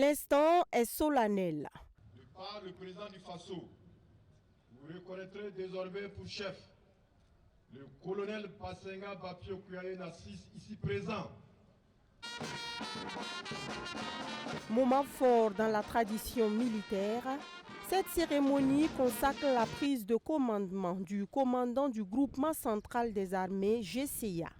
L'instant est solennel. De par le président du Faso, vous reconnaîtrez désormais pour chef le colonel Basenga Bapio Kuyaye Nassis, ici présent. Moment fort dans la tradition militaire, cette cérémonie consacre la prise de commandement du commandant du groupement central des armées GCA.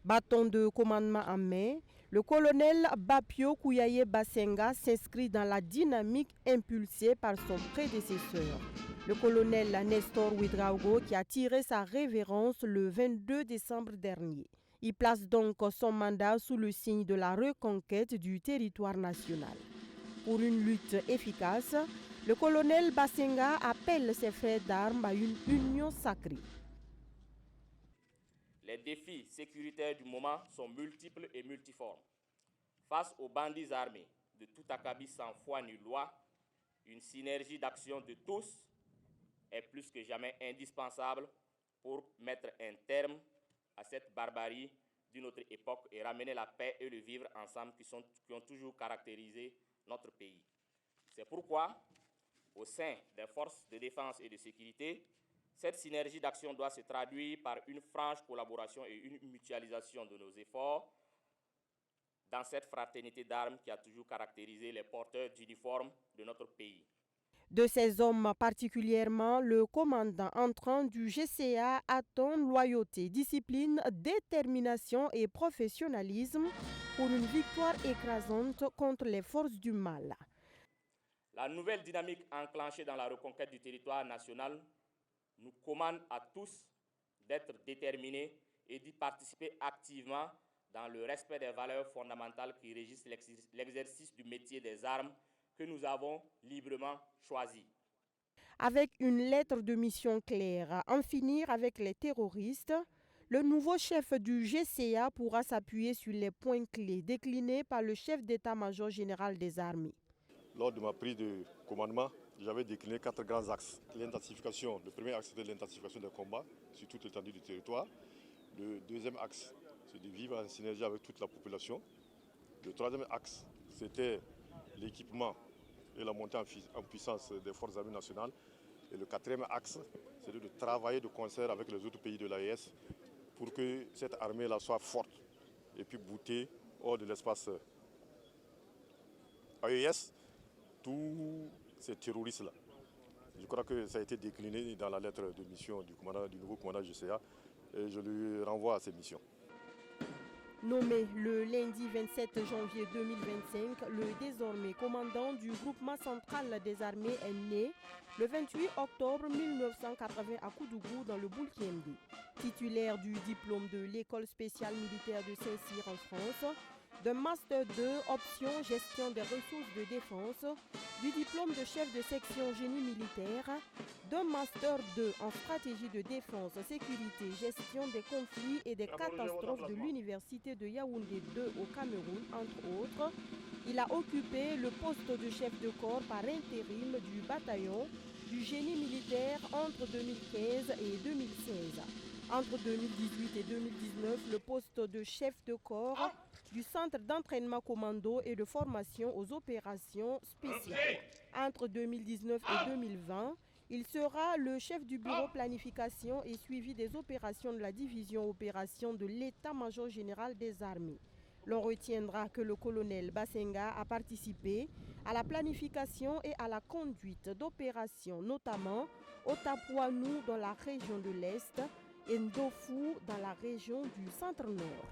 Bâton de commandement en main, le colonel Bapio Kuyaye Basenga s'inscrit dans la dynamique impulsée par son prédécesseur, le colonel Nestor Ouédraogo, qui a tiré sa révérence le 22 décembre dernier. Il place donc son mandat sous le signe de la reconquête du territoire national. Pour une lutte efficace, le colonel Basenga appelle ses frères d'armes à une union sacrée. Les défis sécuritaires du moment sont multiples et multiformes. Face aux bandits armés de tout acabit sans foi ni loi, une synergie d'action de tous est plus que jamais indispensable pour mettre un terme à cette barbarie d'une autre époque et ramener la paix et le vivre ensemble qui ont toujours caractérisé notre pays. C'est pourquoi, au sein des forces de défense et de sécurité, cette synergie d'action doit se traduire par une franche collaboration et une mutualisation de nos efforts dans cette fraternité d'armes qui a toujours caractérisé les porteurs d'uniformes de notre pays. De ces hommes particulièrement, le commandant entrant du GCA attend loyauté, discipline, détermination et professionnalisme pour une victoire écrasante contre les forces du mal. La nouvelle dynamique enclenchée dans la reconquête du territoire national nous commande à tous d'être déterminés et d'y participer activement dans le respect des valeurs fondamentales qui régissent l'exercice du métier des armes que nous avons librement choisi. Avec une lettre de mission claire, en finir avec les terroristes, le nouveau chef du GCA pourra s'appuyer sur les points clés déclinés par le chef d'état-major général des armées. Lors de ma prise de commandement, j'avais décliné 4 grands axes. L'intensification, le premier axe c'était l'intensification des combats sur toute l'étendue du territoire. Le deuxième axe, c'est de vivre en synergie avec toute la population. Le troisième axe, c'était l'équipement et la montée en puissance des forces armées nationales. Et le quatrième axe, c'est de travailler de concert avec les autres pays de l'AES pour que cette armée-là soit forte et puis bouter hors de l'espace AES tous ces terroristes-là. Je crois que ça a été décliné dans la lettre de mission du nouveau commandant GCA et je lui renvoie à ces missions. Nommé le lundi 27 janvier 2025, le désormais commandant du groupement central des armées est né le 28 octobre 1980 à Koudougou dans le Boulkiendi. Titulaire du diplôme de l'école spéciale militaire de Saint-Cyr en France, d'un master 2 option gestion des ressources de défense, du diplôme de chef de section génie militaire, d'un master 2 en stratégie de défense, sécurité, gestion des conflits et des catastrophes de l'université de Yaoundé 2 au Cameroun, entre autres. Il a occupé le poste de chef de corps par intérim du bataillon du génie militaire entre 2015 et 2016. Entre 2018 et 2019, le poste de chef de corps du centre d'entraînement commando et de formation aux opérations spéciales. Entre 2019 et 2020, il sera le chef du bureau planification et suivi des opérations de la division opération de l'état-major général des armées. L'on retiendra que le colonel Basenga a participé à la planification et à la conduite d'opérations, notamment au Tapouanou dans la région de l'Est et Ndofu dans la région du centre-nord.